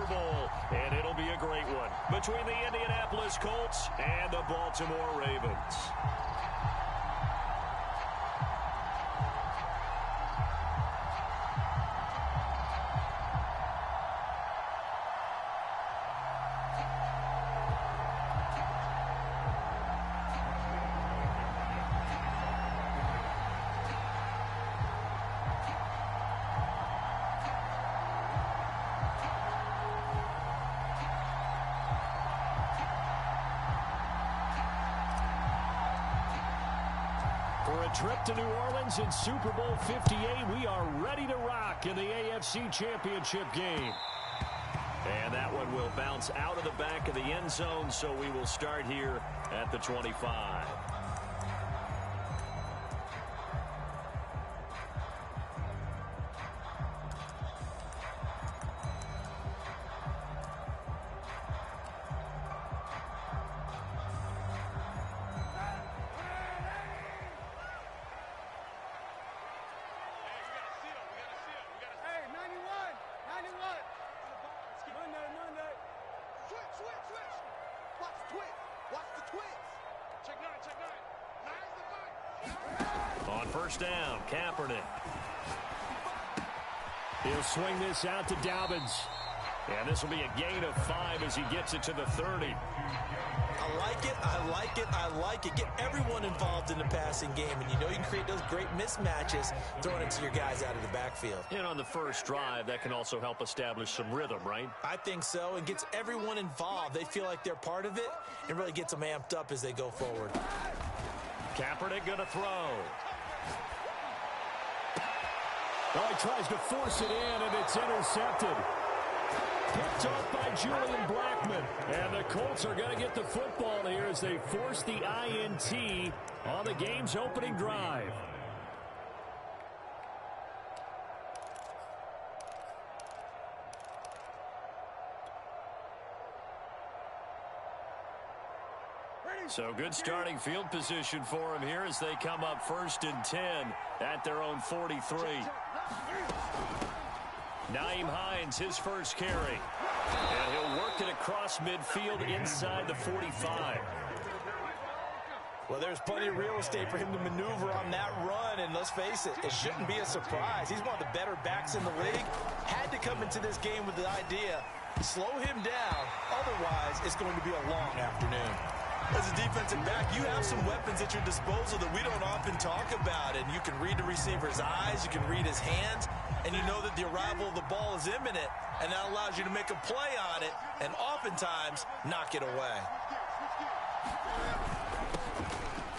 Bowl, and it'll be a great one between the Indianapolis Colts and the Baltimore Ravens. For a trip to New Orleans in Super Bowl 58, we are ready to rock in the AFC Championship game. And that one will bounce out of the back of the end zone, so we will start here at the 25. On first down, Kaepernick. He'll swing this out to Dobbins. And this will be a gain of 5 as he gets it to the 30. I like it, I like it, I like it. Get everyone involved in the passing game, and you know you can create those great mismatches throwing it to your guys out of the backfield. And on the first drive, that can also help establish some rhythm, right? I think so, and gets everyone involved. They feel like they're part of it, and really gets them amped up as they go forward. Kaepernick going to throw. Oh, he tries to force it in, and it's intercepted. Picked off by Julian Blackmon. And the Colts are going to get the football here as they force the INT on the game's opening drive. So good starting field position for him here as they come up 1st and 10 at their own 43. Nyheim Hines, his first carry. And he'll work it across midfield inside the 45. Well, there's plenty of real estate for him to maneuver on that run, and let's face it, it shouldn't be a surprise. He's one of the better backs in the league. Had to come into this game with the idea, slow him down, otherwise it's going to be a long afternoon. As a defensive back, you have some weapons at your disposal that we don't often talk about, and you can read the receiver's eyes, you can read his hands, and you know that the arrival of the ball is imminent, and that allows you to make a play on it, and oftentimes knock it away.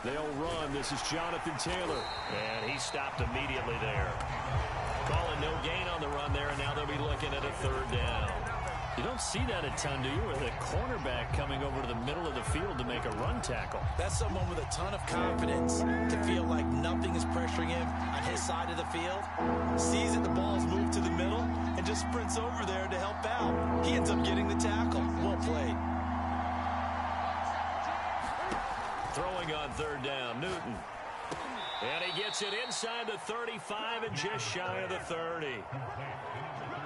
They'll run. This is Jonathan Taylor, and he stopped immediately there. Calling no gain on the run there, and now they'll be looking at a 3rd down. You don't see that a ton, do you, with a cornerback coming over to the middle of the field to make a run tackle? That's someone with a ton of confidence to feel like nothing is pressuring him on his side of the field. Sees that the ball's moved to the middle and just sprints over there to help out. He ends up getting the tackle. Well played. Throwing on 3rd down, Newton. And he gets it inside the 35 and just shy of the 30.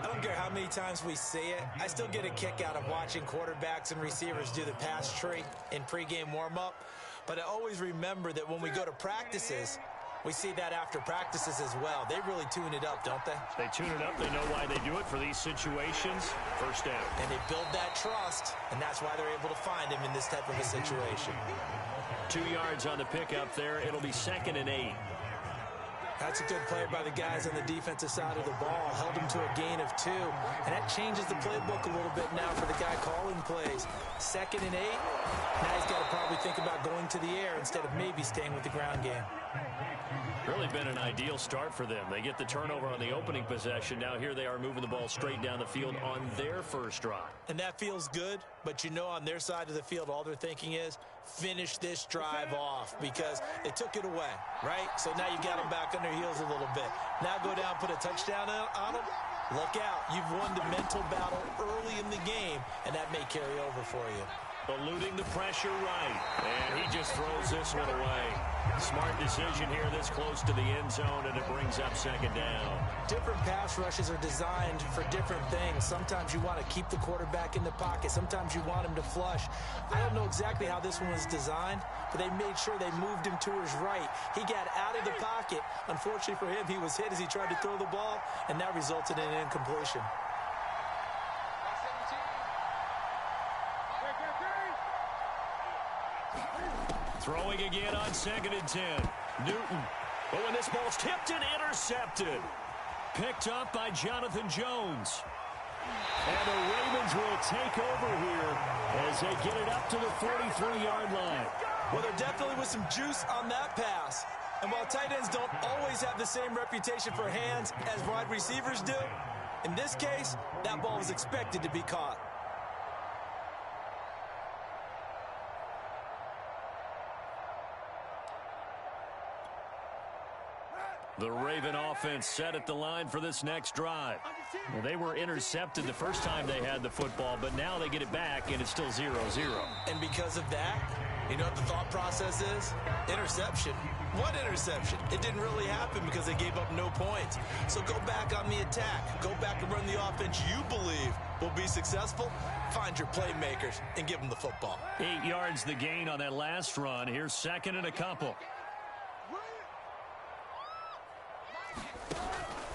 I don't care how many times we see it. I still get a kick out of watching quarterbacks and receivers do the pass tree in pregame warm-up. But I always remember that when we go to practices, we see that after practices as well. They really tune it up, don't they? They tune it up. They know why they do it for these situations. First down. And they build that trust, and that's why they're able to find him in this type of a situation. 2 yards on the pickup there. It'll be 2nd and 8. That's a good play by the guys on the defensive side of the ball. Held him to a gain of 2. And that changes the playbook a little bit now for the guy calling plays. 2nd and 8. Now he's got to probably think about going to the air instead of maybe staying with the ground game. Really been an ideal start for them. They get the turnover on the opening possession. Now here they are moving the ball straight down the field on their first drive. And that feels good, but you know on their side of the field all they're thinking is finish this drive off because they took it away, right? So now you got them back on their heels a little bit. Now go down, put a touchdown on them. Look out. You've won the mental battle early in the game, and that may carry over for you. Eluding the pressure right. And he just throws this one away. Smart decision here this close to the end zone, and it brings up second down. Different pass rushes are designed for different things. Sometimes you want to keep the quarterback in the pocket. Sometimes you want him to flush. I don't know exactly how this one was designed, but they made sure they moved him to his right. He got out of the pocket. Unfortunately for him, he was hit as he tried to throw the ball, and that resulted in an incompletion. Throwing again on 2nd and 10. Newton. Oh, and this ball's tipped and intercepted. Picked up by Jonathan Jones. And the Ravens will take over here as they get it up to the 43-yard line. Well, there definitely was some juice on that pass. And while tight ends don't always have the same reputation for hands as wide receivers do, in this case, that ball was expected to be caught. The Raven offense set at the line for this next drive. Well, they were intercepted the first time they had the football, but now they get it back, and it's still 0-0. And because of that, you know what the thought process is? Interception. What interception? It didn't really happen because they gave up no points. So go back on the attack. Go back and run the offense you believe will be successful. Find your playmakers and give them the football. 8 yards the gain on that last run. Here's 2nd and a couple.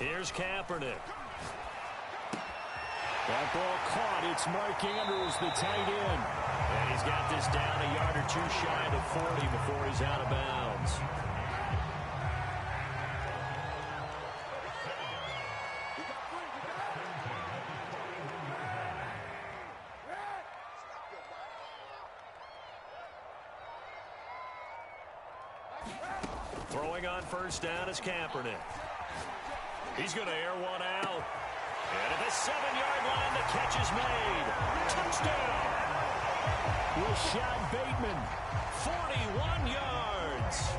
Here's Kaepernick. That ball caught. It's Mark Andrews, the tight end. And he's got this down a yard or two shy of the 40 before he's out of bounds. Throwing on first down is Kaepernick. He's going to air one out. And at the 7-yard line, the catch is made. Touchdown! Rashad Bateman. 41 yards.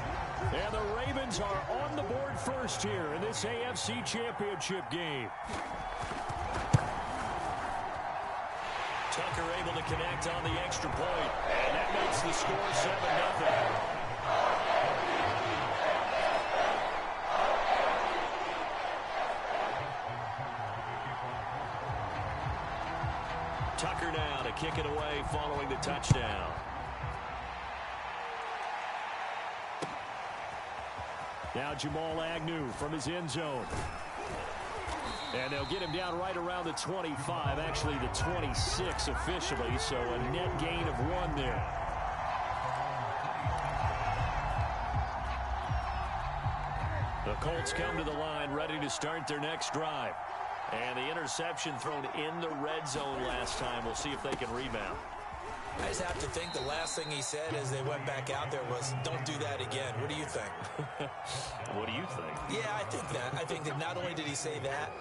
And the Ravens are on the board first here in this AFC Championship game. Tucker able to connect on the extra point. And that makes the score 7-0. Tucker now to kick it away following the touchdown. Now Jamal Agnew from his end zone. And they'll get him down right around the 25, actually the 26 officially, so a net gain of 1 there. The Colts come to the line ready to start their next drive. And the interception thrown in the red zone last time. We'll see if they can rebound. I just have to think the last thing he said as they went back out there was, don't do that again. What do you think? What do you think? Yeah, I think that. I think that not only did he say that,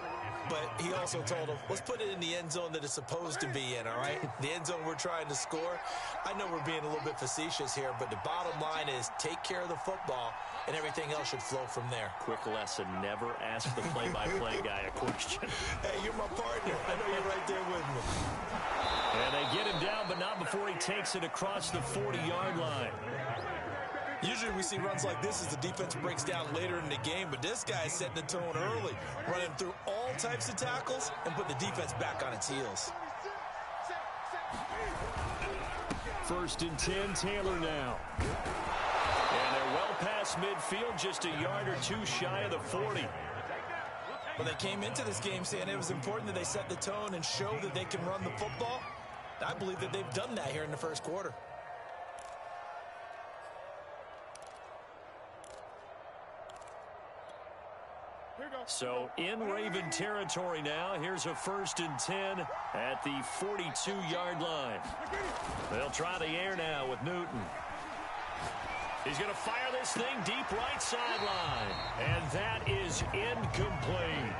but he also told him, let's put it in the end zone that it's supposed to be in, all right? The end zone we're trying to score. I know we're being a little bit facetious here, but the bottom line is take care of the football, and everything else should flow from there. Quick lesson, never ask the play-by-play guy a question. Hey, you're my partner. I know you're right there with me. And they get him down, but not before he takes it across the 40-yard line. Usually we see runs like this as the defense breaks down later in the game, but this guy's setting the tone early, running through all types of tackles and put the defense back on its heels. 1st and 10, Taylor now. And they're well past midfield, just a yard or two shy of the 40. Well, they came into this game saying it was important that they set the tone and show that they can run the football. I believe that they've done that here in the first quarter. So in Raven territory now. Here's a 1st and 10 at the 42-yard line. They'll try the air now with Newton. He's going to fire this thing deep right sideline. And that is incomplete.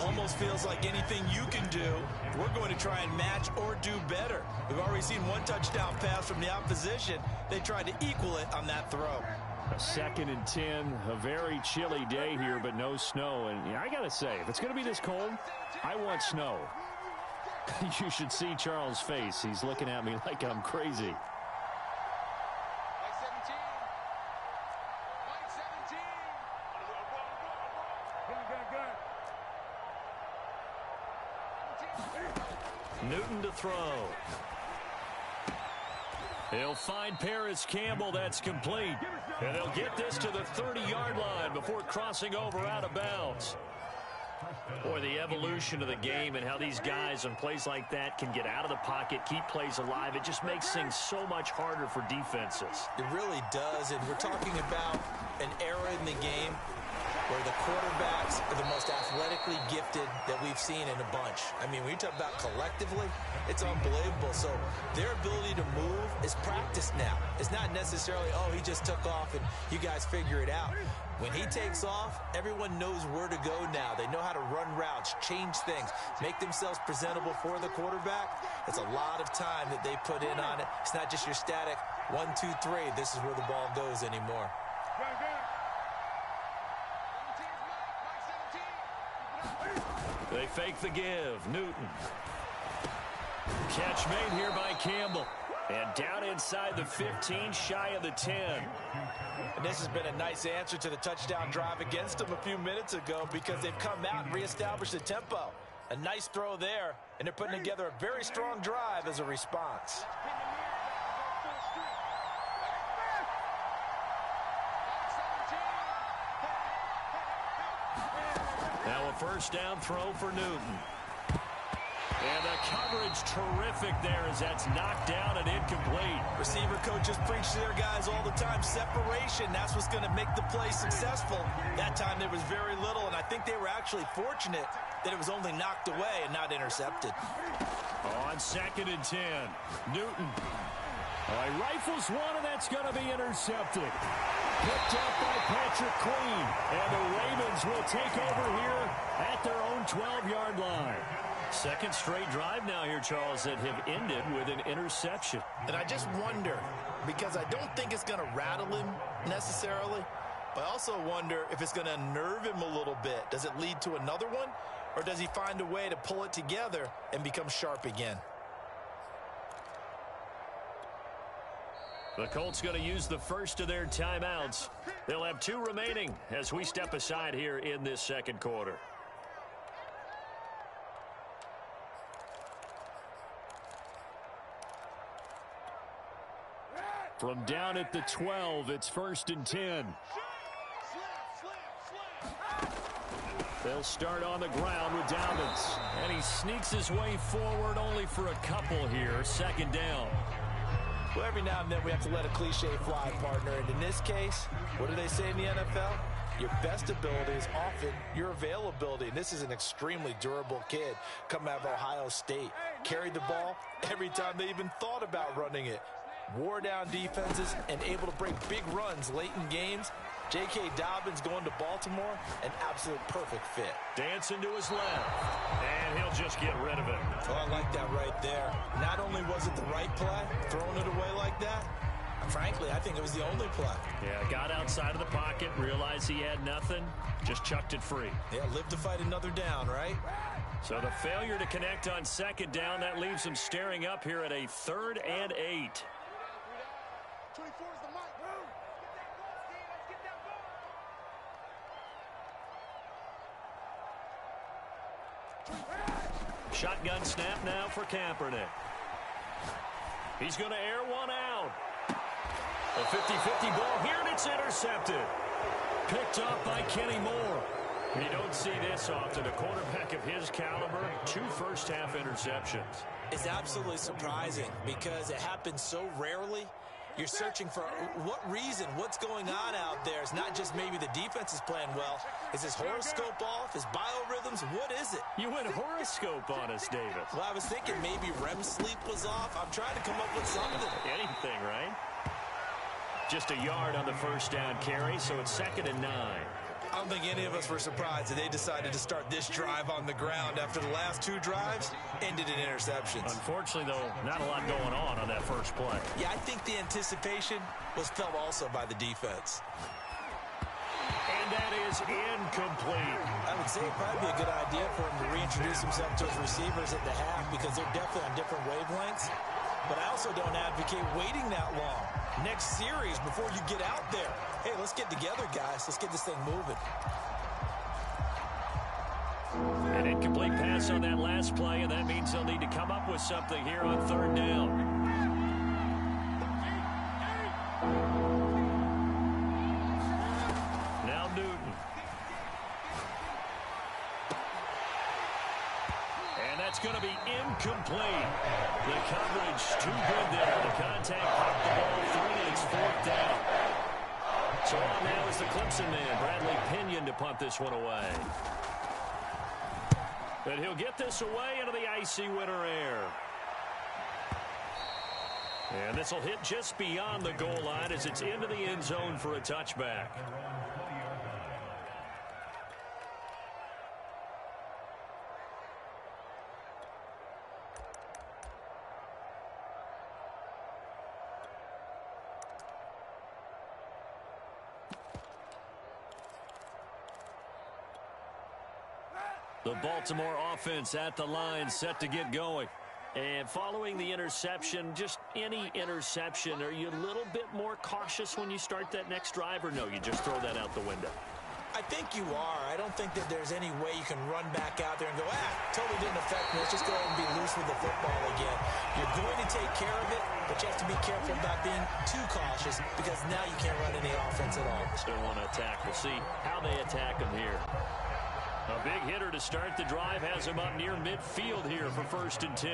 Almost feels like anything you can do, we're going to try and match or do better. We've already seen one touchdown pass from the opposition. They tried to equal it on that throw. A 2nd and 10, a very chilly day here, but no snow. And I got to say, if it's going to be this cold, I want snow. You should see Charles' face. He's looking at me like I'm crazy. Newton to throw. He'll find Paris Campbell. That's complete. And they'll get this to the 30-yard line before crossing over out of bounds. Boy, the evolution of the game and how these guys on plays like that can get out of the pocket, keep plays alive, it just makes things so much harder for defenses. It really does, and we're talking about an era in the game where the quarterbacks are the most athletically gifted that we've seen in a bunch. I mean, when you talk about collectively, it's unbelievable. So their ability to move is practiced now. It's not necessarily, oh, he just took off and you guys figure it out. When he takes off, everyone knows where to go now. They know how to run routes, change things, make themselves presentable for the quarterback. It's a lot of time that they put in on it. It's not just your static 1, 2, 3. This is where the ball goes anymore. They fake the give. Newton. Catch made here by Campbell. And down inside the 15, shy of the 10. And this has been a nice answer to the touchdown drive against them a few minutes ago because they've come out and reestablished the tempo. A nice throw there, and they're putting together a very strong drive as a response. Now a first down throw for Newton. And the coverage terrific there as that's knocked down and incomplete. Receiver coaches preach to their guys all the time. Separation, that's what's going to make the play successful. That time there was very little, and I think they were actually fortunate that it was only knocked away and not intercepted. On 2nd and 10, Newton. He rifles one, and that's going to be intercepted. Picked up by Patrick Queen. And the Ravens will take over here at their own 12-yard line. Second straight drive now here, Charles, that have ended with an interception. And I just wonder, because I don't think it's going to rattle him necessarily, but I also wonder if it's going to unnerve him a little bit. Does it lead to another one, or does he find a way to pull it together and become sharp again? The Colts going to use the first of their timeouts. They'll have 2 remaining as we step aside here in this second quarter. From down at the 12, it's 1st and 10. They'll start on the ground with Dobbins. And he sneaks his way forward only for a couple here. 2nd down. Well, every now and then we have to let a cliche fly, partner. And in this case, what do they say in the NFL? Your best ability is often your availability. And this is an extremely durable kid coming out of Ohio State. Carried the ball every time they even thought about running it. Wore down defenses and able to break big runs late in games. J.K. Dobbins going to Baltimore, an absolute perfect fit. Dancing to his left, and he'll just get rid of it. Oh, I like that right there. Not only was it the right play, throwing it away like that, frankly, I think it was the only play. Yeah, got outside of the pocket, realized he had nothing, just chucked it free. Yeah, live to fight another down, right? So the failure to connect on 2nd down, that leaves him staring up here at a 3rd and 8. Shotgun snap now for Kaepernick. He's going to air one out. A 50-50 ball here, and it's intercepted. Picked up by Kenny Moore. You don't see this often. A quarterback of his caliber, 2 first-half interceptions. It's absolutely surprising because it happens so rarely. You're searching for what reason, what's going on out there. It's not just maybe the defense is playing well. Is his horoscope off? His biorhythms? What is it? You went horoscope on us, David. Well, I was thinking maybe REM sleep was off. I'm trying to come up with something. Anything, right? Just a yard on the first down carry, so it's 2nd and 9. I don't think any of us were surprised that they decided to start this drive on the ground after the last 2 drives ended in interceptions. Unfortunately, though, not a lot going on that first play. Yeah, I think the anticipation was felt also by the defense. And that is incomplete. I would say it'd probably be a good idea for him to reintroduce himself to his receivers at the half because they're definitely on different wavelengths. But I also don't advocate waiting that long. Next series before you get out there. Hey, let's get together, guys. Let's get this thing moving. An incomplete pass on that last play, and that means they'll need to come up with something here on third down. Now Newton. And that's going to be incomplete. The coverage too good there. The contact popped the ball through, and it's fourth down. So on now is the Clemson man, Bradley Pinion, to punt this one away. And he'll get this away into the icy winter air. And this will hit just beyond the goal line as it's into the end zone for a touchback. The Baltimore offense at the line, set to get going. And following the interception, just any interception, are you a little bit more cautious when you start that next drive, or no, you just throw that out the window? I think you are. I don't think that there's any way you can run back out there and go, totally didn't affect me. Let's just go ahead and be loose with the football again. You're going to take care of it, but you have to be careful about being too cautious because now you can't run any offense at all. Still want to attack. We'll see how they attack them here. A big hitter to start the drive has him up near midfield here for 1st and 10.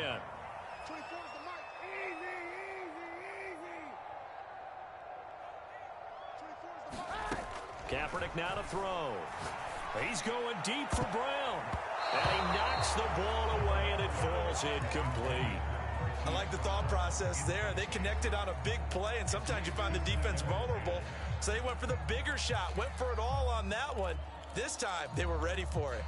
Kaepernick now to throw. He's going deep for Brown. And he knocks the ball away, and it falls incomplete. I like the thought process there. They connected on a big play, and sometimes you find the defense vulnerable. So they went for the bigger shot, went for it all on that one. This time, they were ready for it.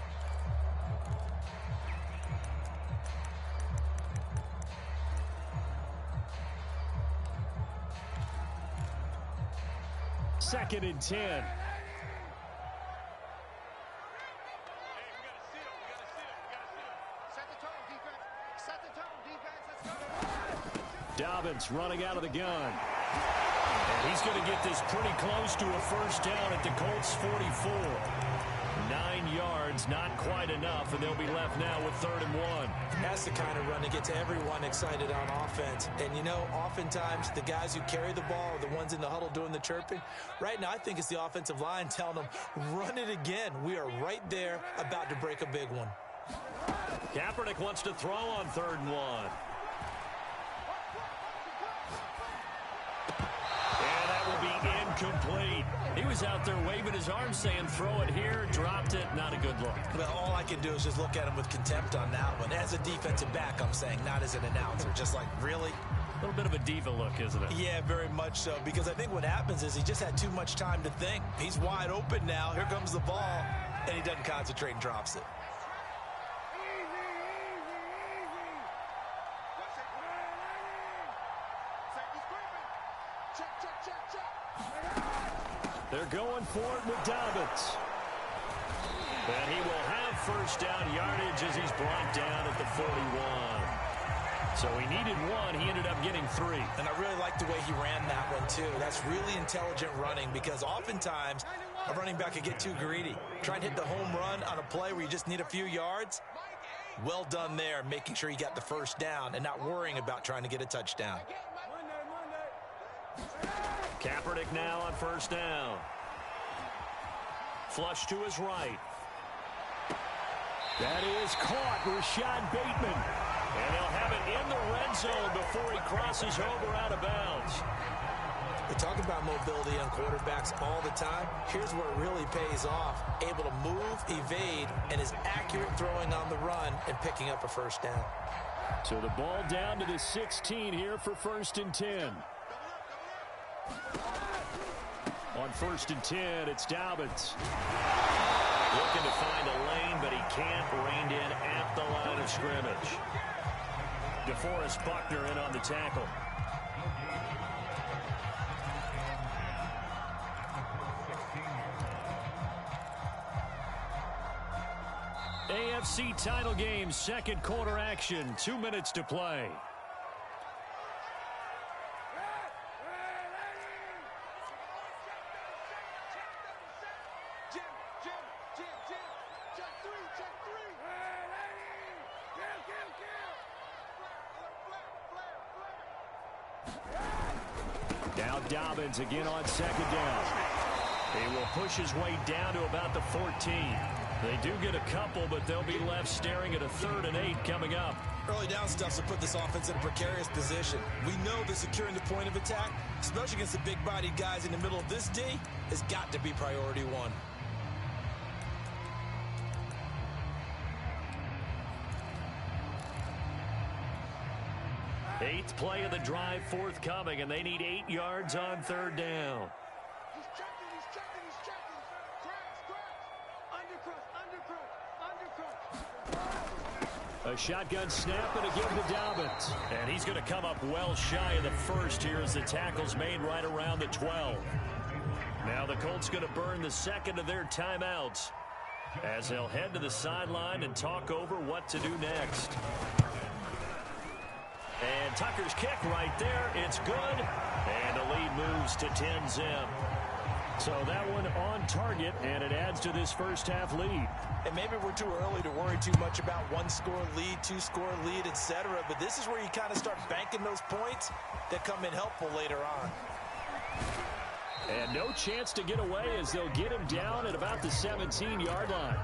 Second and 10. Dobbins running out of the gun. And he's going to get this pretty close to a first down at the Colts 44. 9 yards, not quite enough, and they'll be left now with 3rd and 1. That's the kind of run that gets everyone excited on offense. And, you know, oftentimes the guys who carry the ball are the ones in the huddle doing the chirping. Right now, I think it's the offensive line telling them, run it again. We are right there about to break a big one. Kaepernick wants to throw on 3rd and 1. And that will be incomplete. He was out there waving his arms saying throw it here, dropped it, not a good look. Well, all I can do is just look at him with contempt on that one. As a defensive back, I'm saying, not as an announcer. Just like, really? A little bit of a diva look, isn't it? Yeah, very much so, because I think what happens is he just had too much time to think. He's wide open now. Here comes the ball, and he doesn't concentrate and drops it. They're going for it with Dobbins. And he will have first down yardage as he's brought down at the 41. So he needed 1. He ended up getting 3. And I really like the way he ran that one, too. That's really intelligent running because oftentimes a running back could get too greedy. Try and hit the home run on a play where you just need a few yards. Well done there, making sure you got the first down and not worrying about trying to get a touchdown. Kaepernick now on first down. Flush to his right. That is caught. Rashad Bateman. And he'll have it in the red zone before he crosses over out of bounds. We talk about mobility on quarterbacks all the time. Here's where it really pays off. Able to move, evade, and is accurate throwing on the run and picking up a first down. So the ball down to the 16 here for 1st and 10. On 1st and 10, it's Dobbins. Looking to find a lane, but he can't. Reined in at the line of scrimmage. DeForest Buckner in on the tackle. AFC title game, second quarter action, 2 minutes to play. Now Dobbins again on second down. He will push his way down to about the 14. They do get a couple, but they'll be left staring at a 3rd and 8 coming up. Early down stuff to put this offense in a precarious position. We know that securing the point of attack, especially against the big-bodied guys in the middle of this D, has got to be priority one. Eighth play of the drive forthcoming, and they need 8 yards on 3rd down. He's checking. Undercross. A shotgun snap and a give to Dobbins. And he's going to come up well shy of the first here as the tackle's made right around the 12. Now the Colts going to burn the second of their timeouts as they'll head to the sideline and talk over what to do next. And Tucker's kick right there. It's good. And the lead moves to 10-zip. So that one on target, and it adds to this first half lead. And maybe we're too early to worry too much about 1-score lead, 2-score lead, etc. But this is where you kind of start banking those points that come in helpful later on. And no chance to get away as they'll get him down at about the 17-yard line.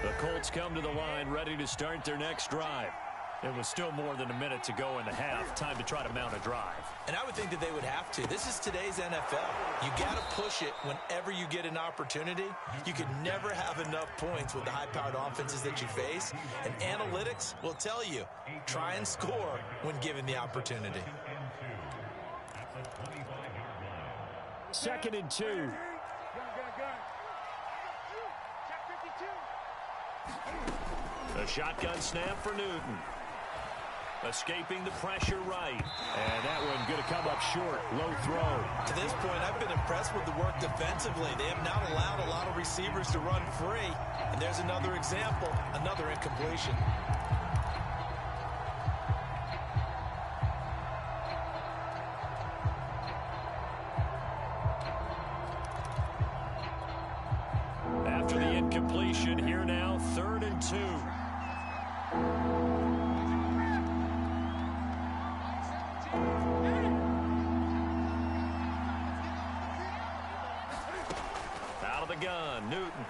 The Colts come to the line ready to start their next drive. It was still more than a minute to go in the half. Time to try to mount a drive. And I would think that they would have to. This is today's NFL. You got to push it whenever you get an opportunity. You can never have enough points with the high-powered offenses that you face. And analytics will tell you, try and score when given the opportunity. 2nd and 2. A shotgun snap for Newton. Escaping the pressure right. And that one going to come up short. Low throw. To this point, I've been impressed with the work defensively. They have not allowed a lot of receivers to run free. And there's another example, another incompletion. After the incompletion, here now, 3rd and 2. Out of the gun, Newton.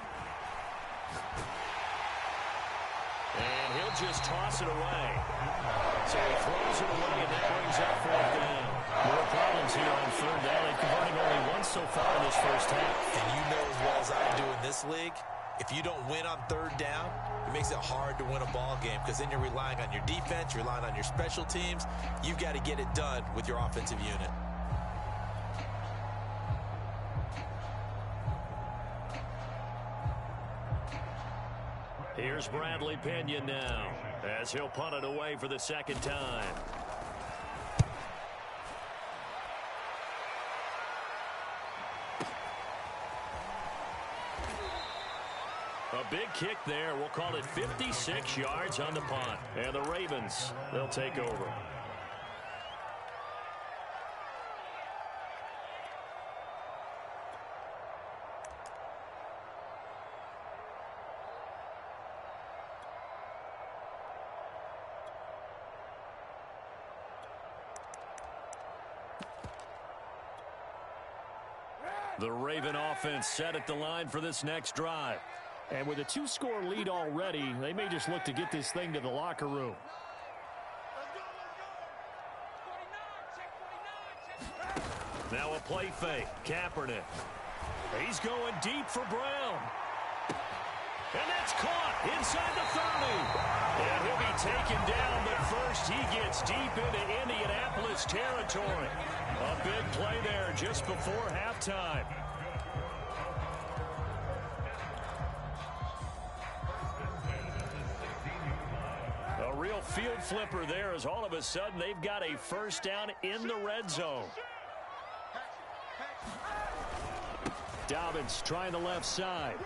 And he'll just toss it away. So he throws it away, and that brings up 4th down. More problems here on 3rd down. They've converted only once so far in this first half. And you know as well as I do in this league, if you don't win on 3rd down, it makes it hard to win a ball game because then you're relying on your defense, you're relying on your special teams. You've got to get it done with your offensive unit. Here's Bradley Pinion now as he'll punt it away for the 2nd time. A big kick there. We'll call it 56 yards on the punt. And the Ravens, they'll take over. The Raven offense set at the line for this next drive. And with a 2-score lead already, they may just look to get this thing to the locker room. Now a play fake. Kaepernick. He's going deep for Brown. And that's caught inside the 30. And he'll be taken down, but first he gets deep into Indianapolis territory. A big play there just before halftime. A real field flipper there as all of a sudden they've got a first down in the red zone. Dobbins trying the left side.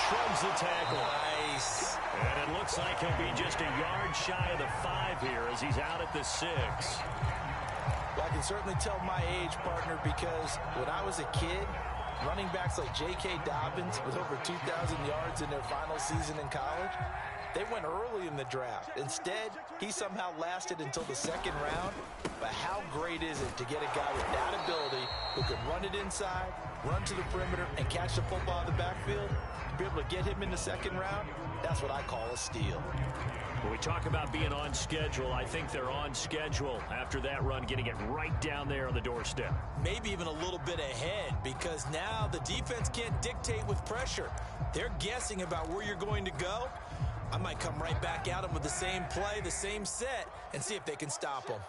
Shrugs the tackle. Nice. And it looks like he'll be just a yard shy of the 5 here as he's out at the 6. Well, I can certainly tell my age, partner, because when I was a kid, running backs like J.K. Dobbins with over 2,000 yards in their final season in college, they went early in the draft. Instead, he somehow lasted until the 2nd round. But how great is it to get a guy with that ability who can run it inside, run to the perimeter, and catch the football in the backfield? To be able to get him in the 2nd round, that's what I call a steal. When we talk about being on schedule, I think they're on schedule after that run, getting it right down there on the doorstep. Maybe even a little bit ahead, because now the defense can't dictate with pressure. They're guessing about where you're going to go. I might come right back at them with the same play, the same set, and see if they can stop them.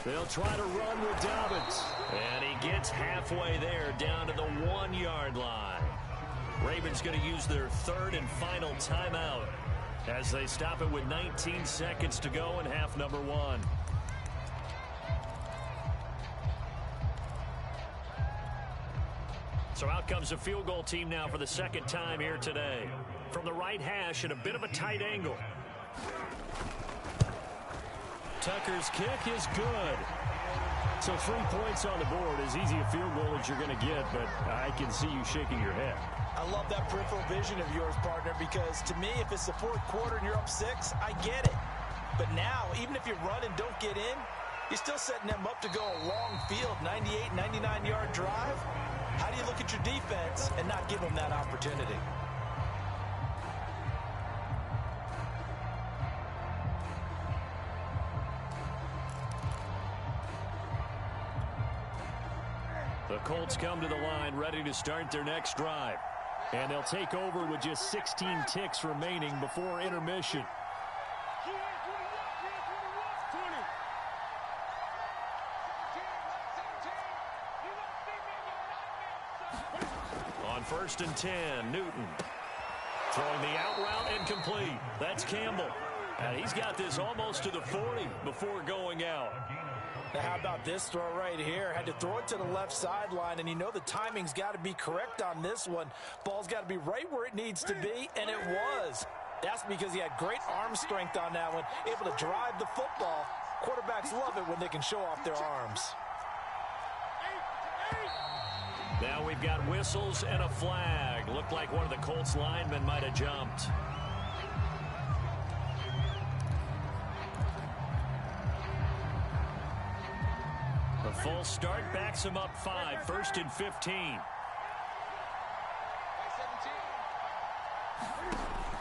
They'll try to run with Dobbins. And he gets halfway there, down to the 1-yard line. Ravens going to use their 3rd and final timeout as they stop it with 19 seconds to go in half number 1. So out comes the field goal team now for the 2nd time here today. From the right hash at a bit of a tight angle. Tucker's kick is good. So 3 points on the board, as easy a field goal as you're going to get, but I can see you shaking your head. I love that peripheral vision of yours, partner, because to me, if it's the 4th quarter and you're up 6, I get it. But now, even if you run and don't get in, you're still setting them up to go a long field, 98, 99-yard drive. How do you look at your defense and not give them that opportunity? The Colts come to the line ready to start their next drive. And they'll take over with just 16 ticks remaining before intermission. On 1st and 10, Newton. Throwing the out route incomplete. That's Campbell. And he's got this almost to the 40 before going out. Now, how about this throw right here? Had to throw it to the left sideline, and you know the timing's got to be correct on this one. Ball's got to be right where it needs to be, and it was. That's because he had great arm strength on that one, able to drive the football. Quarterbacks love it when they can show off their arms. Now we've got whistles and a flag. Looked like one of the Colts linemen might have jumped. The full start backs him up 5, 1st and 15.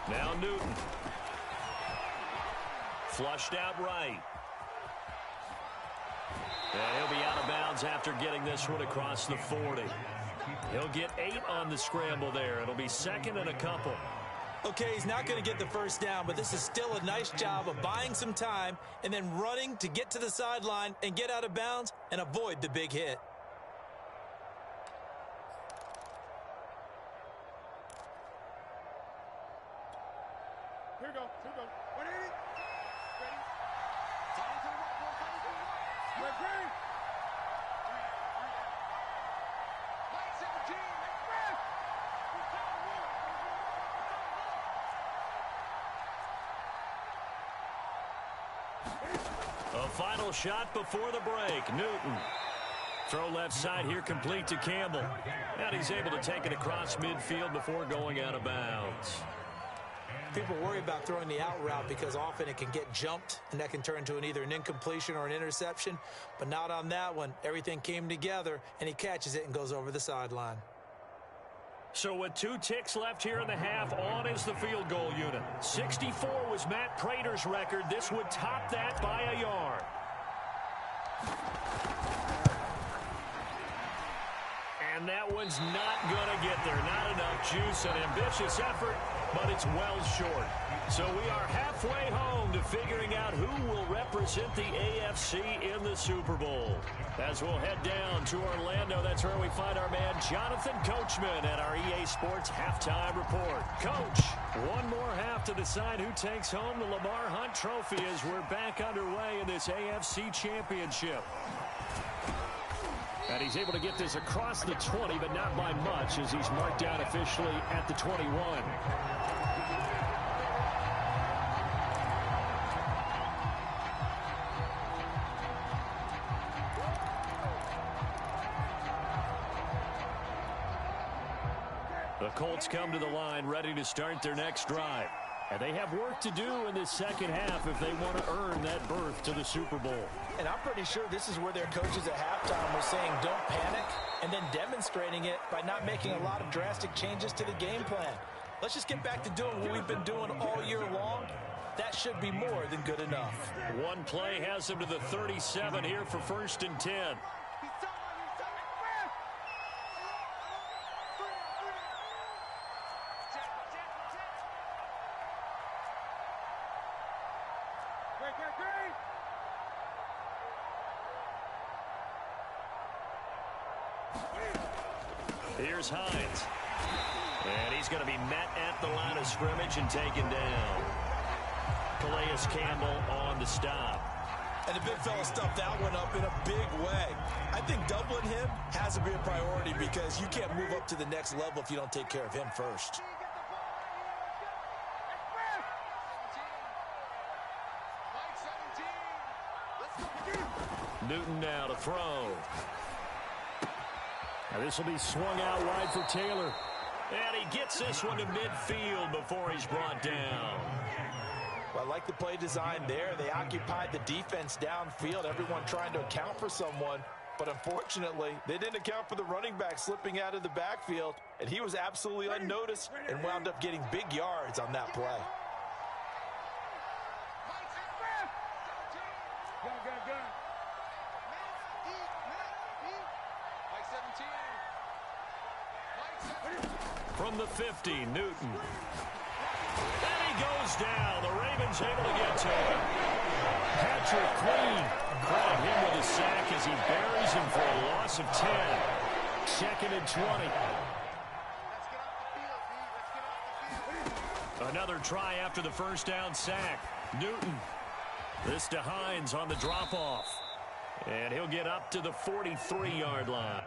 Now Newton. Flushed out right. And he'll be out of bounds after getting this one across the 40. He'll get 8 on the scramble there. It'll be 2nd and a couple. Okay, he's not going to get the first down, but this is still a nice job of buying some time and then running to get to the sideline and get out of bounds and avoid the big hit. Here we go. 180. Ready? Time to the right. Ready? Line 17. A final shot before the break. Newton. Throw left side here, complete to Campbell. And he's able to take it across midfield before going out of bounds. People worry about throwing the out route because often it can get jumped, and that can turn into either an incompletion or an interception. But not on that one. Everything came together, and he catches it and goes over the sideline. So with 2 ticks left here in the half, on is the field goal unit. 64 was Matt Prater's record. This would top that by a yard. And that one's not going to get there. Not enough juice. An ambitious effort, but it's well short. So we are halfway home to figuring out who will represent the AFC in the Super Bowl. As we'll head down to Orlando, that's where we find our man Jonathan Coachman at our EA Sports Halftime Report. Coach, one more half to decide who takes home the Lamar Hunt Trophy as we're back underway in this AFC Championship. And he's able to get this across the 20, but not by much as he's marked down officially at the 21. The Colts come to the line ready to start their next drive. And they have work to do in this second half if they want to earn that berth to the Super Bowl. And I'm pretty sure this is where their coaches at halftime were saying don't panic, and then demonstrating it by not making a lot of drastic changes to the game plan. Let's just get back to doing what we've been doing all year long. That should be more than good enough. One play has them to the 37 here for 1st and 10. Here's Hines. And he's going to be met at the line of scrimmage and taken down. Calais Campbell on the stop. And the big fella stuffed that one up in a big way. I think doubling him has to be a priority because you can't move up to the next level if you don't take care of him first. Newton now to throw. Now this will be swung out wide for Taylor. And he gets this one to midfield before he's brought down. Well, I like the play design there. They occupied the defense downfield, everyone trying to account for someone. But unfortunately, they didn't account for the running back slipping out of the backfield. And he was absolutely unnoticed and wound up getting big yards on that play. From the 50, Newton. And he goes down. The Ravens able to get to him. Patrick Queen caught him with a sack as he buries him for a loss of 10. 2nd and 20. Another try after the first down sack. Newton. This to Hines on the drop-off. And he'll get up to the 43-yard line.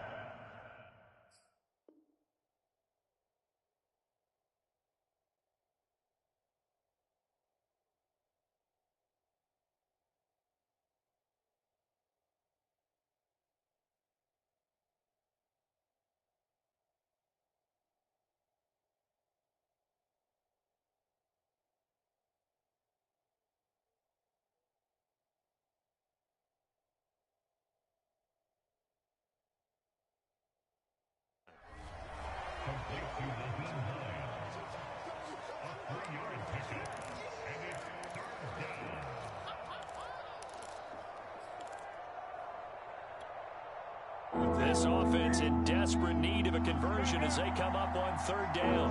This offense in desperate need of a conversion as they come up on 3rd down.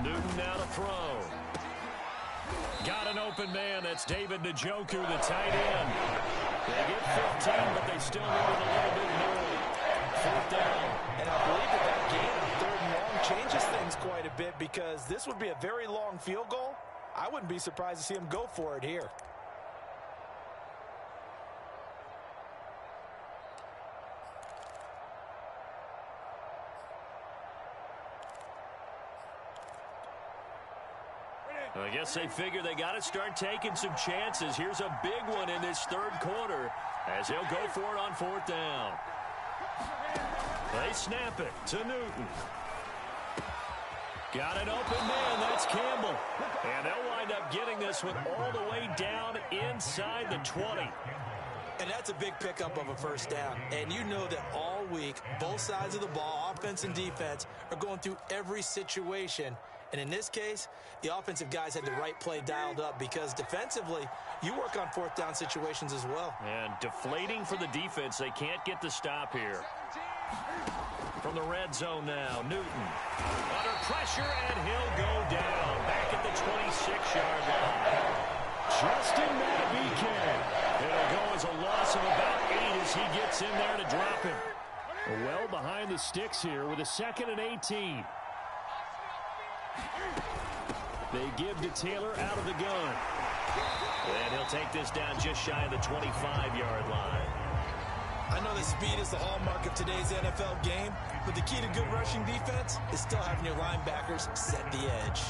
Newton now to throw. Got an open man. That's David Njoku, the tight end. They get 15, but they still need a little bit more. 4th down. And I believe that gain on 3rd and long changes things quite a bit because this would be a very long field goal. I wouldn't be surprised to see him go for it here. I guess they figure they got to start taking some chances. Here's a big one in this 3rd quarter as they'll go for it on 4th down. They snap it to Newton. Got an open man. That's Campbell. And they'll wind up getting this one all the way down inside the 20. And that's a big pickup of a 1st down. And you know that all week, both sides of the ball, offense and defense, are going through every situation. And in this case, the offensive guys had the right play dialed up because defensively, you work on fourth down situations as well. And deflating for the defense. They can't get the stop here. From the red zone now, Newton. Under pressure, and he'll go down. Back at the 26-yard line. Justin Madden. It'll go as a loss of about 8 as he gets in there to drop him. Well behind the sticks here with a 2nd and 18. They give to Taylor out of the gun. And he'll take this down just shy of the 25-yard line. I know that speed is the hallmark of today's NFL game, but the key to good rushing defense is still having your linebackers set the edge.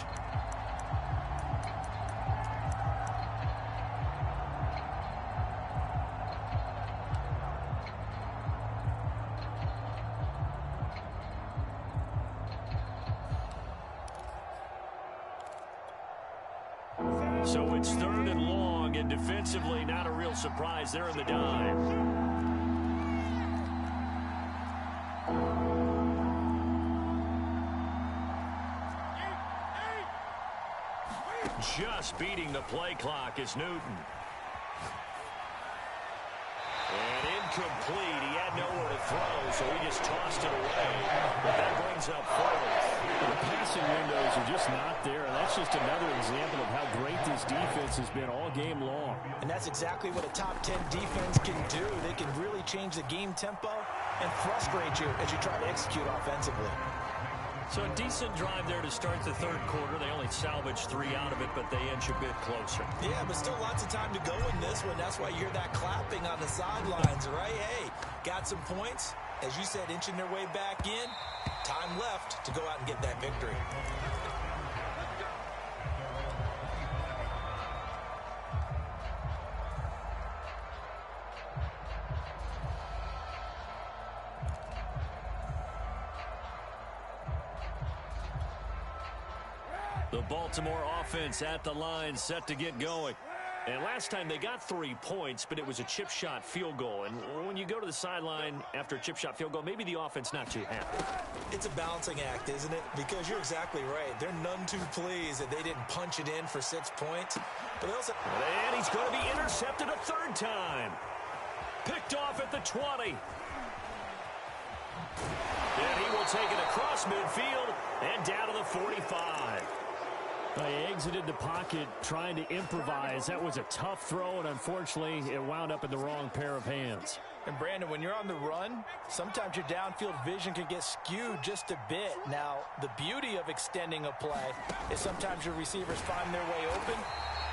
So it's 3rd and long, and defensively not a real surprise there in the dive. Just beating the play clock is Newton. And incomplete. He had nowhere to throw, so he just tossed it away. But that brings up 4th. The passing windows are just not there, and that's just another example of how great this defense has been all game long. And that's exactly what a top 10 defense can do. They can really change the game tempo and frustrate you as you try to execute offensively. So a decent drive there to start the 3rd quarter. They only salvaged 3 out of it, but they inch a bit closer. Yeah, but still lots of time to go in this one. That's why you hear that clapping on the sidelines, right? Hey, got some points. As you said, inching their way back in. Time left to go out and get that victory. The Baltimore offense at the line, set to get going. And last time they got 3 points, but it was a chip shot field goal. And when you go to the sideline after a chip shot field goal, maybe the offense not too happy. It's a balancing act, isn't it? Because you're exactly right. They're none too pleased that they didn't punch it in for 6 points. But they also... And he's going to be intercepted a 3rd time. Picked off at the 20. And he will take it across midfield and down to the 45. They exited the pocket trying to improvise. That was a tough throw, and unfortunately, it wound up in the wrong pair of hands. And Brandon, when you're on the run, sometimes your downfield vision can get skewed just a bit. Now, the beauty of extending a play is sometimes your receivers find their way open,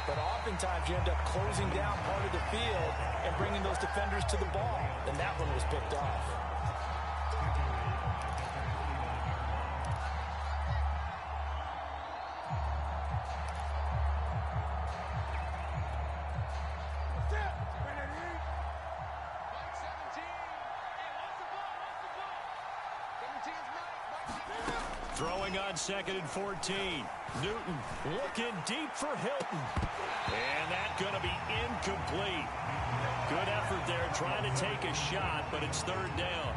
but oftentimes you end up closing down part of the field and bringing those defenders to the ball. And that one was picked off. Throwing on 2nd and 14. Newton looking deep for Hilton. And that's going to be incomplete. Good effort there trying to take a shot, but it's 3rd down.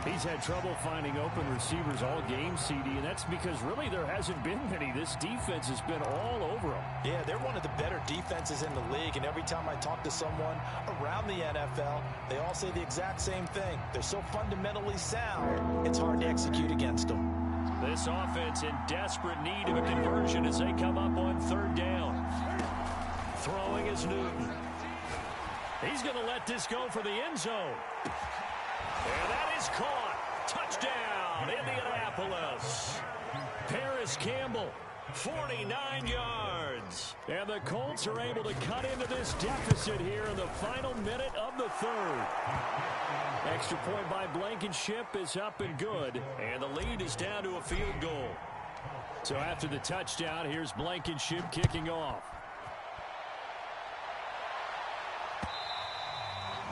He's had trouble finding open receivers all game, CD, and that's because really there hasn't been many. This defense has been all over them. Yeah, they're one of the better defenses in the league, and every time I talk to someone around the NFL, they all say the exact same thing. They're so fundamentally sound, it's hard to execute against them. This offense in desperate need of a conversion as they come up on 3rd down. Throwing is Newton. He's going to let this go for the end zone. And that is caught. Touchdown, Indianapolis. Paris Campbell, 49 yards. And the Colts are able to cut into this deficit here in the final minute of the 3rd. Extra point by Blankenship is up and good. And the lead is down to a field goal. So after the touchdown, here's Blankenship kicking off.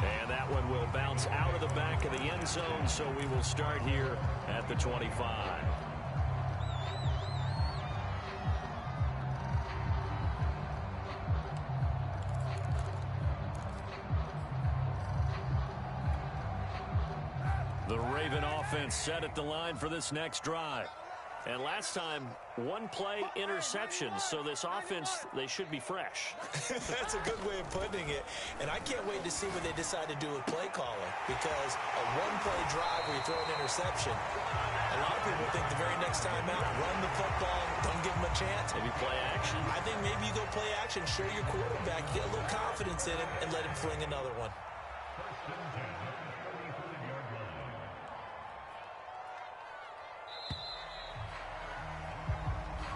And that one will bounce out of the back of the end zone, so we will start here at the 25. The Raven offense set at the line for this next drive. And last time, one play interceptions. So this offense, they should be fresh. That's a good way of putting it. And I can't wait to see what they decide to do with play calling, because a one-play drive where you throw an interception, a lot of people think the very next time out, run the football, don't give them a chance. Maybe play action. I think maybe you go play action, show your quarterback, get a little confidence in him, and let him fling another one.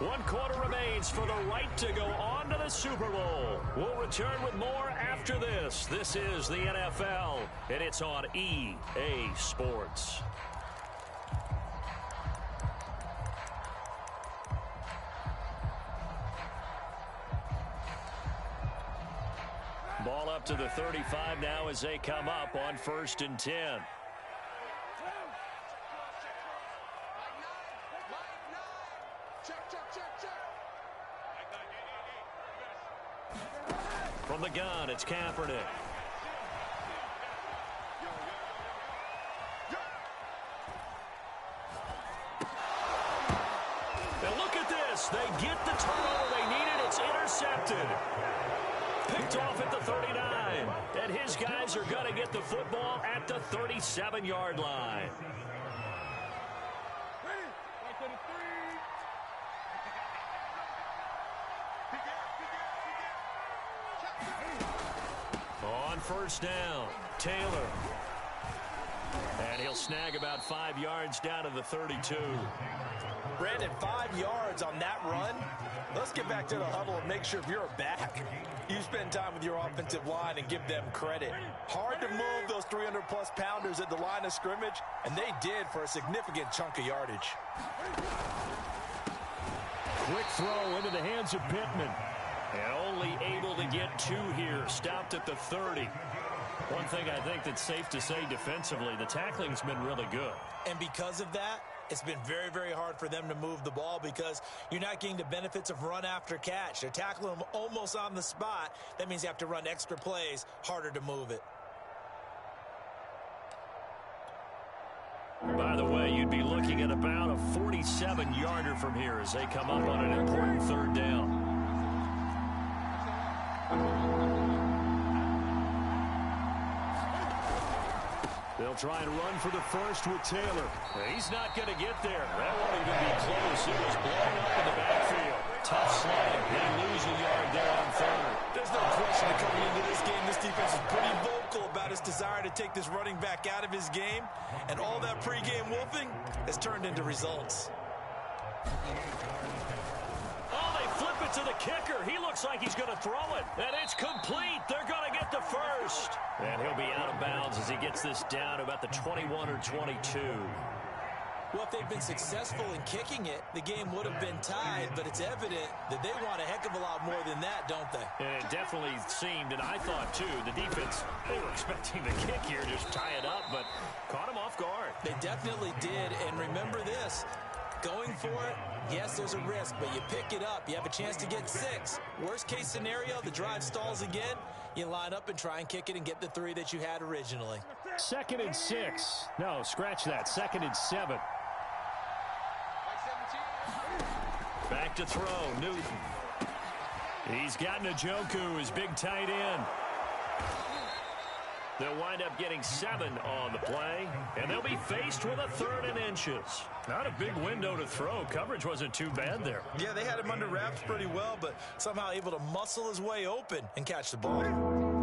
One quarter remains for the right to go on to the Super Bowl. We'll return with more after this. This is the NFL, and it's on EA Sports. Ball up to the 35 now as they come up on 1st and 10. From the gun, it's Kaepernick. And look at this. They get the turnover they needed. It's intercepted. Picked off at the 39. And his guys are going to get the football at the 37-yard line. On 1st down, Taylor. And he'll snag about 5 yards down to the 32. Brandon, 5 yards on that run. Let's get back to the huddle and make sure if you're a back, you spend time with your offensive line and give them credit. Hard to move those 300-plus pounders at the line of scrimmage, and they did for a significant chunk of yardage. Quick throw into the hands of Pittman. And only able to get 2 here, stopped at the 30. One thing I think that's safe to say defensively, the tackling's been really good. And because of that, it's been very, very hard for them to move the ball because you're not getting the benefits of run after catch. They're tackling them almost on the spot. That means you have to run extra plays, harder to move it. By the way, you'd be looking at about a 47-yarder from here as they come up on an important 3rd down. They'll try and run for the first with Taylor. He's not going to get there. That won't even be close. It was blown up in the backfield. Tough slide. They lose a yard there on 3rd. There's no question that coming into this game, this defense is pretty vocal about its desire to take this running back out of his game. And all that pregame wolfing has turned into results. Oh, they flip it to the kicker. He looks like he's going to throw it. And it's complete. They're going to get the first. And he'll be out of bounds as he gets this down to about the 21 or 22. Well, if they've been successful in kicking it, the game would have been tied, but it's evident that they want a heck of a lot more than that, don't they? And it definitely seemed, and I thought too, the defense, they were expecting the kick here, just tie it up, but caught him off guard. They definitely did, and remember this. Going for it, yes, there's a risk, but you pick it up. You have a chance to get 6. Worst case scenario, the drive stalls again. You line up and try and kick it and get the 3 that you had originally. 2nd and 6. No, scratch that. 2nd and 7. Back to throw, Newton. He's got Njoku, his big tight end. They'll wind up getting 7 on the play, and they'll be faced with a 3rd and inches. Not a big window to throw. Coverage wasn't too bad there. Yeah, they had him under wraps pretty well, but somehow able to muscle his way open and catch the ball.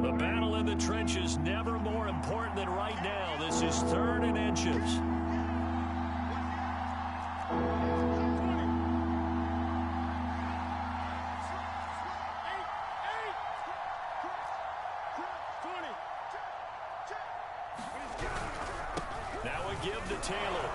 The battle in the trenches never more important than right now. This is 3rd and inches. Taylor.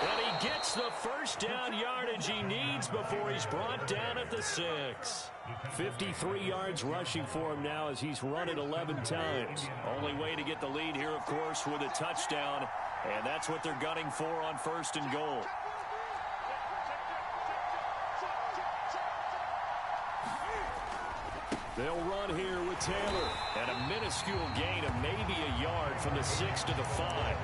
And he gets the first down yardage he needs before he's brought down at the 6. 53 yards rushing for him now as he's run it 11 times. Only way to get the lead here, of course, with a touchdown. And that's what they're gunning for on 1st and goal. They'll run here with Taylor. And a minuscule gain of maybe a yard from the 6 to the 5.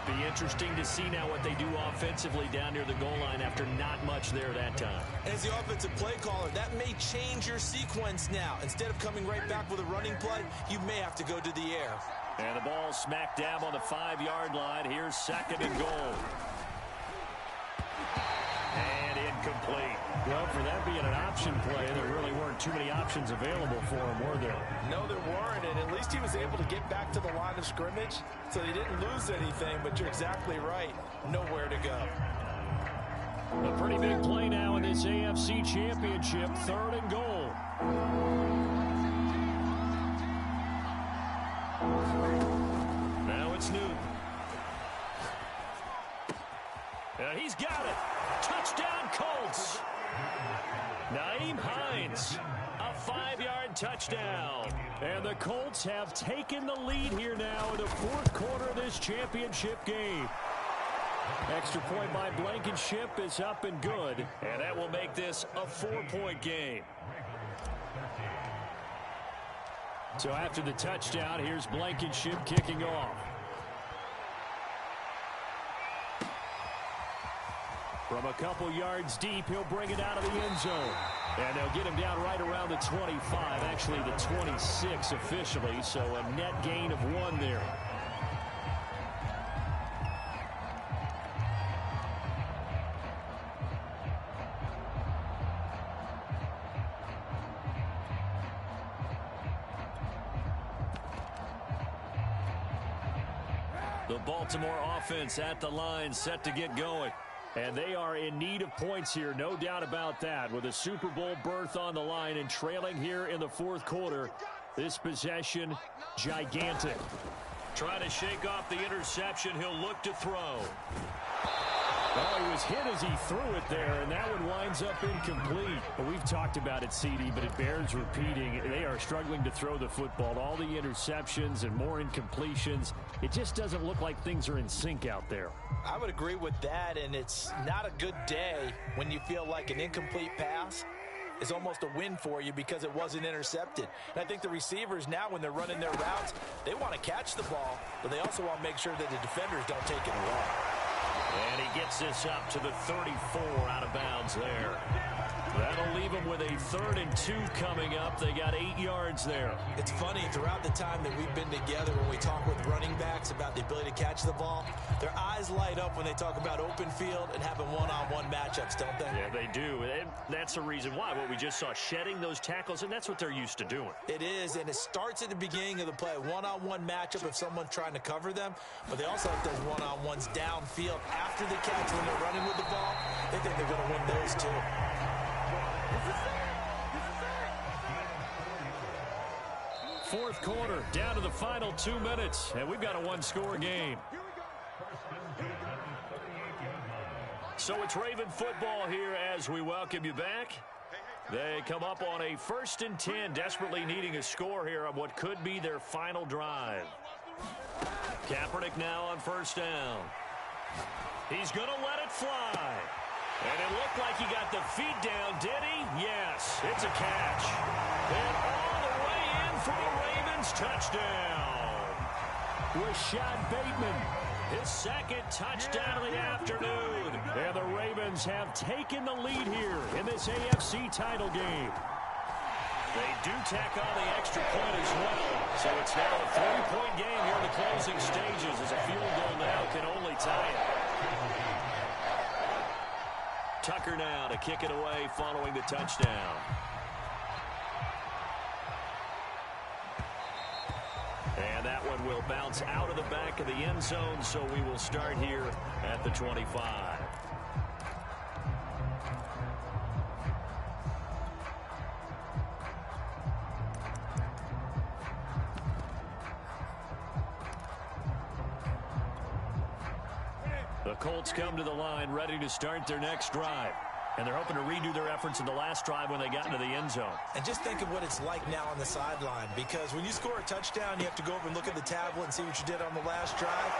Be interesting to see now what they do offensively down near the goal line after not much there that time. As the offensive play caller, that may change your sequence now. Instead of coming right back with a running play, you may have to go to the air. And the ball smack dab on the 5-yard line. Here's 2nd and goal. And incomplete. Well, for that being an option play, there really weren't too many options available for him, were there? No, there weren't, and at least he was able to get back to the line of scrimmage, so he didn't lose anything, but you're exactly right. Nowhere to go. A pretty big play now in this AFC Championship, 3rd and goal. Now it's Newton. He's got it. Touchdown, Colts. Nyheim Hines, a 5-yard touchdown. And the Colts have taken the lead here now in the 4th quarter of this championship game. Extra point by Blankenship is up and good. And that will make this a 4-point game. So after the touchdown, here's Blankenship kicking off. From a couple yards deep, he'll bring it out of the end zone. And they'll get him down right around the 25, actually the 26 officially, so a net gain of 1 there. The Baltimore offense at the line, set to get going. And they are in need of points here, no doubt about that. With a Super Bowl berth on the line and trailing here in the 4th quarter, this possession, gigantic. Trying to shake off the interception. He'll look to throw. Oh, he was hit as he threw it there, and that one winds up incomplete. Well, we've talked about it, CD, but it bears repeating. They are struggling to throw the football. All the interceptions and more incompletions. It just doesn't look like things are in sync out there. I would agree with that, and it's not a good day when you feel like an incomplete pass is almost a win for you because it wasn't intercepted. And I think the receivers now, when they're running their routes, they want to catch the ball, but they also want to make sure that the defenders don't take it away. And he gets this up to the 34 out of bounds there. That'll leave them with a 3rd and 2 coming up. They got 8 yards there. It's funny, throughout the time that we've been together, when we talk with running backs about the ability to catch the ball, their eyes light up when they talk about open field and having one-on-one matchups, don't they? Yeah, they do. And that's the reason why. What we just saw, shedding those tackles, and that's what they're used to doing. It is, and it starts at the beginning of the play. One-on-one matchup if someone's trying to cover them, but they also have those one-on-ones downfield after the catch when they're running with the ball. They think they're going to win those too. Fourth quarter, down to the final 2 minutes, and we've got a 1-score game. So it's Raven football here as we welcome you back. They come up on a 1st and 10, desperately needing a score here on what could be their final drive. Kaepernick now on 1st down. He's going to let it fly. And it looked like he got the feet down, did he? Yes, it's a catch. And all the way in for the Ravens touchdown. Rashad Bateman, his 2nd touchdown of the afternoon. And the Ravens have taken the lead here in this AFC title game. They do tack on the extra point as well. So it's now a 3-point game here in the closing stages as a field goal now can only tie it. Tucker now to kick it away following the touchdown. And that one will bounce out of the back of the end zone, so we will start here at the 25. The Colts come to the line ready to start their next drive. And they're hoping to redo their efforts in the last drive when they got into the end zone. And just think of what it's like now on the sideline, because when you score a touchdown, you have to go over and look at the tablet and see what you did on the last drive.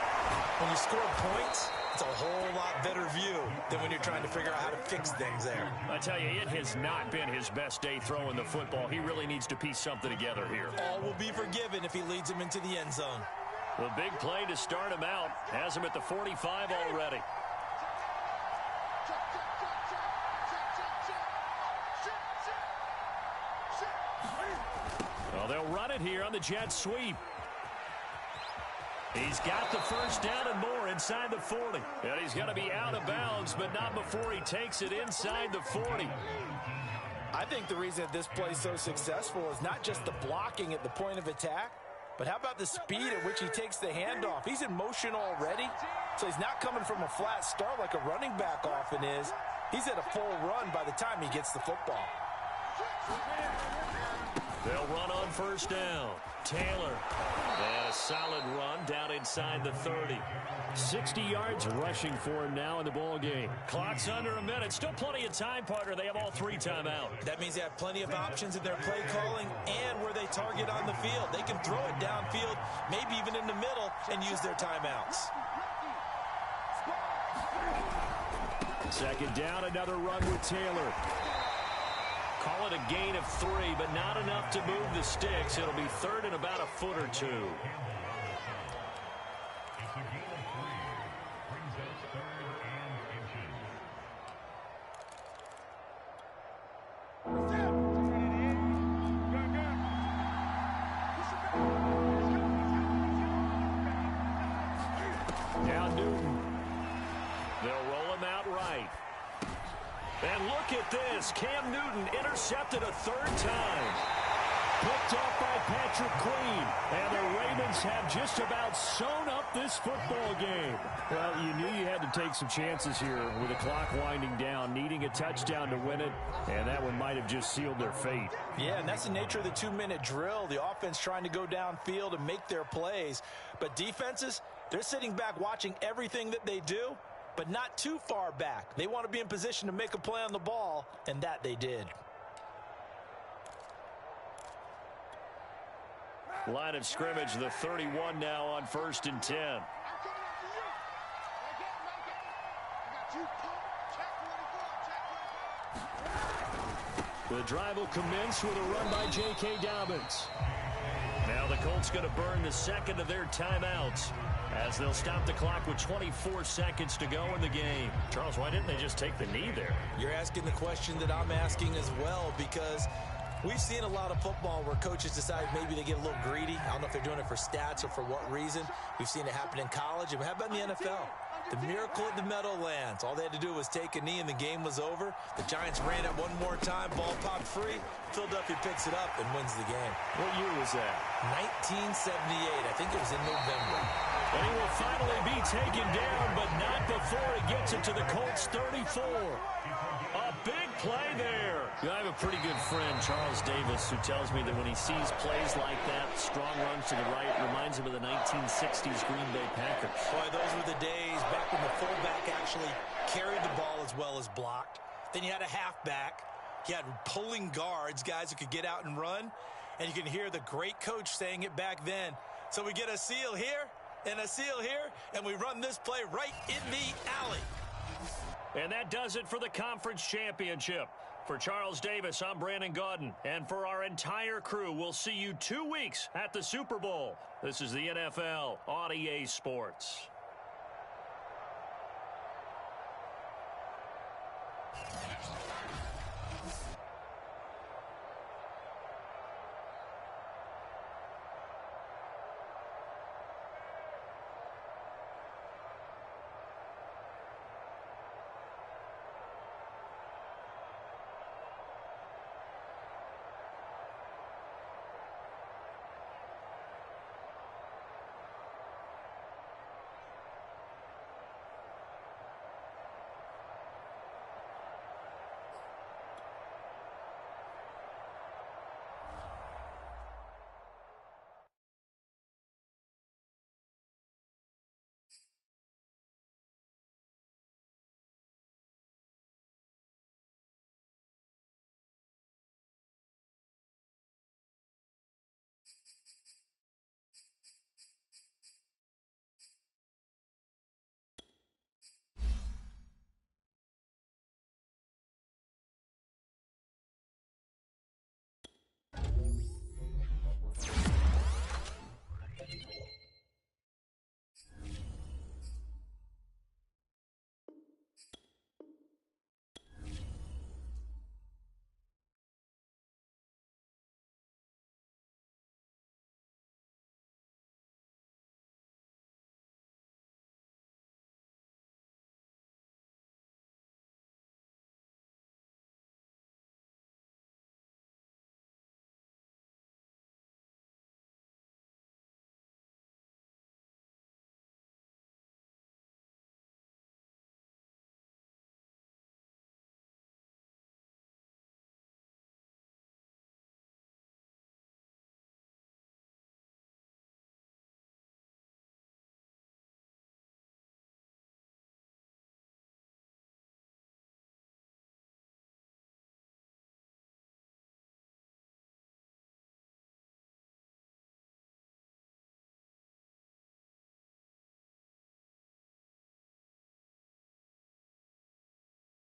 When you score points, it's a whole lot better view than when you're trying to figure out how to fix things there. I tell you, it has not been his best day throwing the football. He really needs to piece something together here. All will be forgiven if he leads him into the end zone. The big play to start him out has him at the 45 already. Well, they'll run it here on the jet sweep. He's got the first down and more inside the 40. And he's going to be out of bounds, but not before he takes it inside the 40. I think the reason that this play is so successful is not just the blocking at the point of attack, but how about the speed at which he takes the handoff? He's in motion already, so he's not coming from a flat start like a running back often is. He's at a full run by the time he gets the football. They'll run on first down. Taylor. And a solid run down inside the 30. 60 yards rushing for him now in the ball game. Clock's under a minute. Still plenty of time, partner. They have all three timeout. That means they have plenty of options in their play calling and where they target on the field. They can throw it downfield, maybe even in the middle, and use their timeouts. Second down, another run with Taylor. Call it a gain of 3, but not enough to move the sticks. It'll be third and about a foot or two. Now Newton. They'll roll him out right. And look at this. Cam Newton intercepted a third time. Picked off by Patrick Queen. And the Ravens have just about sewn up this football game. Well, you knew you had to take some chances here with the clock winding down, needing a touchdown to win it, and that one might have just sealed their fate. Yeah, and that's the nature of the 2-minute drill. The offense trying to go downfield and make their plays. But defenses, they're sitting back watching everything that they do, but not too far back. They want to be in position to make a play on the ball, and that they did. Line of scrimmage, the 31 now on 1st and 10. The drive will commence with a run by J.K. Dobbins. Now the Colts going to burn the second of their timeouts as they'll stop the clock with 24 seconds to go in the game. Charles, why didn't they just take the knee there? You're asking the question that I'm asking as well, because we've seen a lot of football where coaches decide maybe they get a little greedy. I don't know if they're doing it for stats or for what reason. We've seen it happen in college. And how about in the NFL? The miracle at the Meadowlands. All they had to do was take a knee and the game was over. The Giants ran it one more time. Ball popped free. Philadelphia picks it up and wins the game. What year was that? 1978. I think it was in November. And he will finally be taken down, but not before he gets it to the Colts 34. A big play there. I have a pretty good friend, Charles Davis, who tells me that when he sees plays like that, strong runs to the right, reminds him of the 1960s Green Bay Packers. Boy, those were the days back when the fullback actually carried the ball as well as blocked. Then you had a halfback. You had pulling guards, guys who could get out and run. And you can hear the great coach saying it back then. So we get a seal here and a seal here, and we run this play right in the alley. And that does it for the conference championship. For Charles Davis, I'm Brandon Gaudin. And for our entire crew, we'll see you 2 weeks at the Super Bowl. This is the NFL on EA Sports.